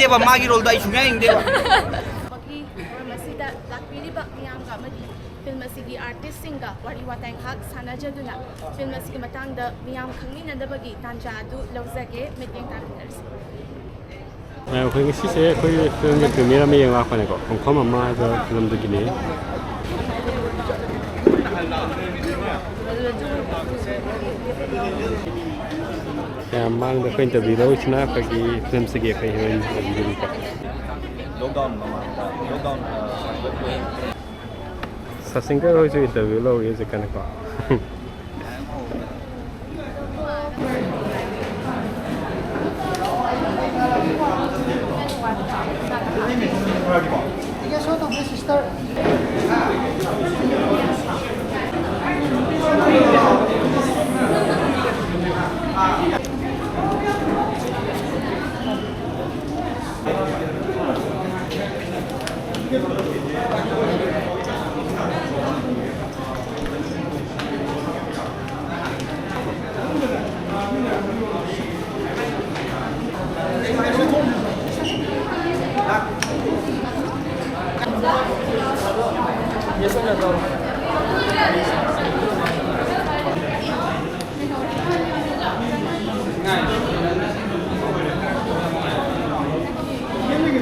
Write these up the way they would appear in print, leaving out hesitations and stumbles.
ꯌꯦꯡꯅꯤꯡꯗꯦꯕ ꯃꯥꯒꯤ ꯔꯣꯜꯗꯣ ꯑꯩ ꯁꯨꯡꯌꯥ ꯌꯦꯡꯅꯤꯡꯗꯦꯕ ꯃꯁꯤꯗ ꯂꯥꯛꯄꯤꯔꯤꯕ ꯃꯤꯌꯥꯝꯒ ꯑꯃꯗꯤ ꯐꯤꯜꯝ ꯑꯁꯤꯒꯤ ꯑꯥꯔꯇꯤꯁꯁꯤꯡꯒ ꯋꯥꯔꯤ ꯋꯥꯇꯥꯏ ꯉꯥꯏꯍꯥꯛ ꯁꯥꯟꯅꯖꯗꯨꯅ ꯐꯤꯜꯝ ꯑꯁꯤꯒꯤ ꯃꯇꯥꯡꯗ ꯃꯤꯌꯥꯝ ꯈꯪꯃꯤꯟꯅꯅꯕꯒꯤ ꯇꯥꯟꯖꯥ ꯑꯗꯨ ꯂꯧꯖꯒꯦ ꯃꯤꯠꯌꯦꯡ ꯇꯥꯃꯤꯟꯅꯔꯁꯤ ꯑꯩꯈꯣꯏ ꯉꯁꯤꯁꯦ ꯑꯩꯈꯣꯏ ꯐꯤꯜꯝꯒꯤ ꯄ꯭ꯔꯤꯃꯤꯌꯔ ꯑꯃ ꯌꯦꯡ ꯂꯥꯛꯄꯅꯦꯀꯣ ꯈꯣꯡꯐꯝ ꯑꯃ ꯍꯥꯏꯕ ꯐꯤꯜꯝꯗꯨꯒꯤꯅꯤ ꯌꯥꯝ ꯃꯥꯡꯗ ꯑꯩꯈꯣꯏ ꯏꯟꯇꯔꯚ꯭ꯌꯨ ꯂꯧꯔꯤꯁꯤꯅ ꯑꯩꯈꯣꯏꯒꯤ ꯐꯤꯜꯝꯁꯤꯒꯤ ꯑꯩꯈꯣꯏ ꯍꯤꯔꯣꯏꯟ ꯑꯣꯏꯕꯤꯗꯨꯅꯤꯀꯣ ꯁꯁꯤꯡꯀꯔ ꯍꯣꯏꯁꯨ ꯏꯟꯇꯔꯚ꯭ꯌꯨ ꯂꯧꯔꯤ ꯍꯧꯖꯤꯛꯀꯥꯟꯀꯣ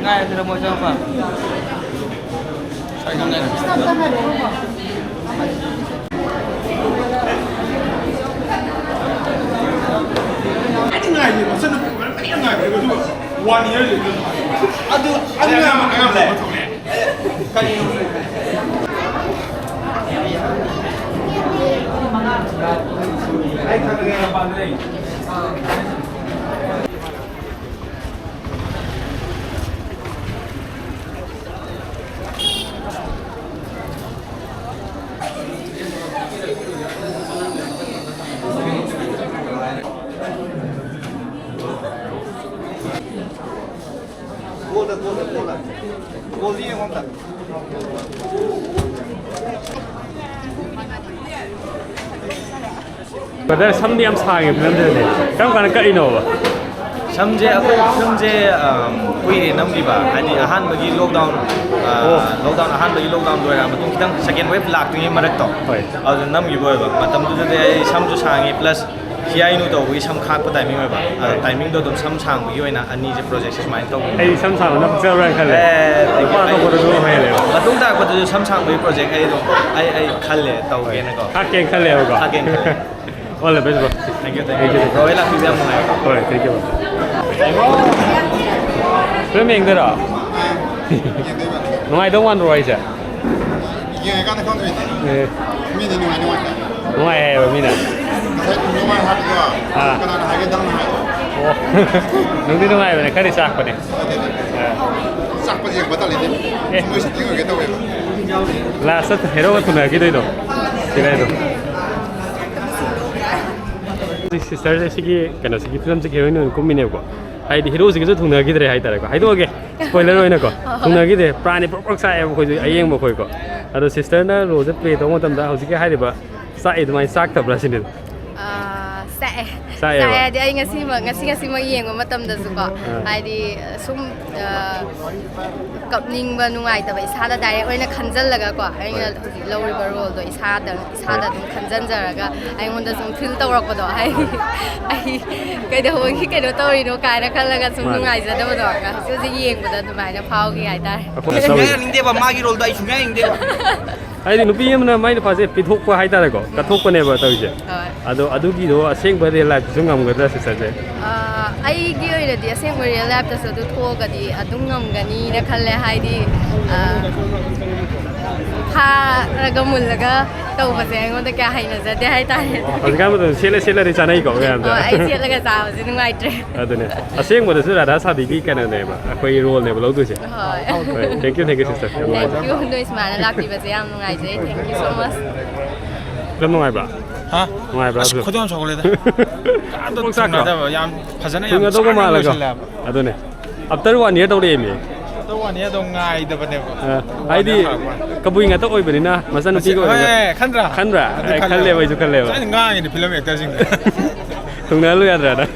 Ngay sudah mau coba. Saya nggak Padahal samdi am sange film de kam kana ka inoba samje akhoi filmje kuire namliba ani ahan bagi lockdown ahan bagi lockdown doira matung kitang second wave lakni marakta hoi adu namgi boiba matam du de ai samju sange plus hiai nu to wi sam khak pa timing oiba timing do dum sam sang bi oina ani je project is main to ai sam sang na picture ran khale pa ko ko do hai le matung ta ko do sam sang bi project ai do ai khalle taw ge na ko ha ken khale ko ha ken all the best bro thank you bro ela ki biam mai hoi thank you film yeng da no I don't want to rise Yang kan kan itu. Mini ni mana mana. no I have mina Saya ni mana hari tu. Kan ada hari dah mana. oh nung di no ai bane kari sak pa ne Sak pa je betul ini. Semua sih tinggal kita weh. la sat hero tu na ki doi do kira do sister sigi kana sigi film sigi heroine ko mine ko ai di hero sigi so thungna gi dre hai tare ko hai do ge spoiler hoina ko thungna gi de prani prok sa e ko ayengba khoi ko ado sister na ro je play to mo tam da hojike hairiba sa e mai sak tabra sinil Saya dia ngasi ma yengba matamdasu ko haidi sum kapning ba nungai ta ba isada direct oina khanjallaga ko aina lawriba role do isada dum khanjanjaraga aingonda sum feel tawrakpado ai kaido hogi kaido tawri no kaina khallaga sum nungai jada ba do ka so yengba da dumaina phaugi ai ta ꯁꯨꯡꯌꯥ ꯌꯦꯡꯅꯤꯡꯗꯦꯕ ꯃꯥꯒꯤ ꯔꯣꯜꯗꯣ ꯑꯩ ꯁꯨꯡꯌꯥ ꯌꯦꯡꯅꯤꯡꯗꯦꯕ ꯍꯥꯏꯗꯤ ꯅꯨꯄꯤ ꯑꯃꯅ ꯃꯥꯏ ꯅꯨꯄꯥꯁꯦ ꯄꯤꯊꯣꯛꯄ ꯍꯥꯏꯇꯥꯔꯦꯀꯣ ꯀꯠꯊꯣꯛꯄꯅꯦꯕ ꯇꯧꯔꯤꯁꯦ ꯑꯗꯣ ꯑꯗꯨꯒꯤꯗꯣ ꯑꯁꯦꯡꯕ ꯔꯤꯌꯦꯜ ꯂꯥꯏꯐꯇꯁꯨ ꯉꯝꯒꯗ꯭ꯔꯥ ꯁꯤꯁꯇꯔꯁꯦ ꯑꯩꯒꯤ ꯑꯣꯏꯅꯗꯤ ꯑꯁꯦꯡꯕ ꯔꯤꯌꯦꯜ ꯂꯥꯏꯐꯇꯁꯨ ꯑꯗꯨ ꯊꯣꯛꯑꯒꯗꯤ ꯑꯗꯨꯝ ꯉꯝꯒꯅꯤꯅ ꯈꯜꯂꯦ ꯍꯥꯏꯗꯤ ꯐꯥꯔꯒ ꯃꯨꯜꯂꯒ ꯇꯧꯕꯁꯦ ꯑꯩꯉꯣꯟꯗ ꯀꯌꯥ ꯍꯩꯅꯖꯗꯦ ꯍꯥꯏꯇꯥꯔꯦ ꯍꯧꯖꯤꯛꯀꯥꯟ ꯃꯇꯝꯗ ꯁꯦꯠꯂꯗꯤ ꯆꯥꯅꯩꯀꯣ ꯃꯌꯥꯝꯗ ꯑꯩ ꯁꯦꯠꯂꯒ ꯆꯥꯕꯁꯦ ꯅꯨꯡꯉꯥꯏꯇ꯭ꯔꯦ ꯑꯗꯨꯅꯦ ꯑꯁꯦꯡꯕꯗꯁꯨ ꯔꯥꯙꯥ ꯁꯥꯕꯤꯒꯤ ꯀꯩꯅꯣꯅꯦꯕ ꯑꯩꯈꯣꯏ ꯔꯣꯜꯅꯦꯕ ꯂꯧꯗꯣꯏꯁꯦ ꯍꯣꯏ thank you sister thank you ꯅꯣꯏ ꯁꯨꯃꯥꯏꯅ ꯂꯥꯛꯄꯤꯕꯁꯦ ꯌꯥꯝ ꯅꯨꯡꯉꯥꯏꯖꯩ thank you so much film ꯅꯨꯡꯉꯥꯏꯕ꯭ꯔꯥ ꯍꯥ ꯅꯨꯡꯉꯥꯏꯕ꯭ꯔꯥ ꯈꯨꯗꯣꯡ ꯌꯥꯝ ꯁꯧꯒꯠꯂꯦꯗ ꯄꯣꯛ ꯆꯥꯛꯇꯕ ꯌꯥꯝ ꯐꯖꯅ ꯌꯥꯝ ꯊꯨꯡꯒꯗꯧꯕ ꯃꯥꯜꯂꯒ ꯑꯗꯨꯅꯦ ꯑꯐꯇꯔ 1 year ꯇꯧꯔꯛꯑꯦꯃꯤ ꯋꯥꯟ ꯌꯔ ꯑꯗꯨꯝ ꯉꯥꯏꯗꯕꯅꯦꯕ ꯍꯥꯏꯗꯤ ꯀꯕꯨꯏ ꯉꯥꯛꯇ ꯑꯣꯏꯕꯅꯤꯅ ꯃꯆꯥꯅꯨꯄꯤꯒ ꯑꯣꯏꯔꯒ ꯈꯟꯗ꯭ꯔꯥ ꯈꯜꯂꯦꯕ ꯑꯩꯁꯨ ꯈꯜꯂꯦꯕ ꯉꯥꯡꯉꯤꯅꯦ ꯐꯤꯂꯝ ꯑꯦꯛꯇꯔꯁꯤꯡꯗ ꯊꯨꯡꯅꯍꯜꯂꯨ ꯌꯥꯗ꯭ꯔꯥ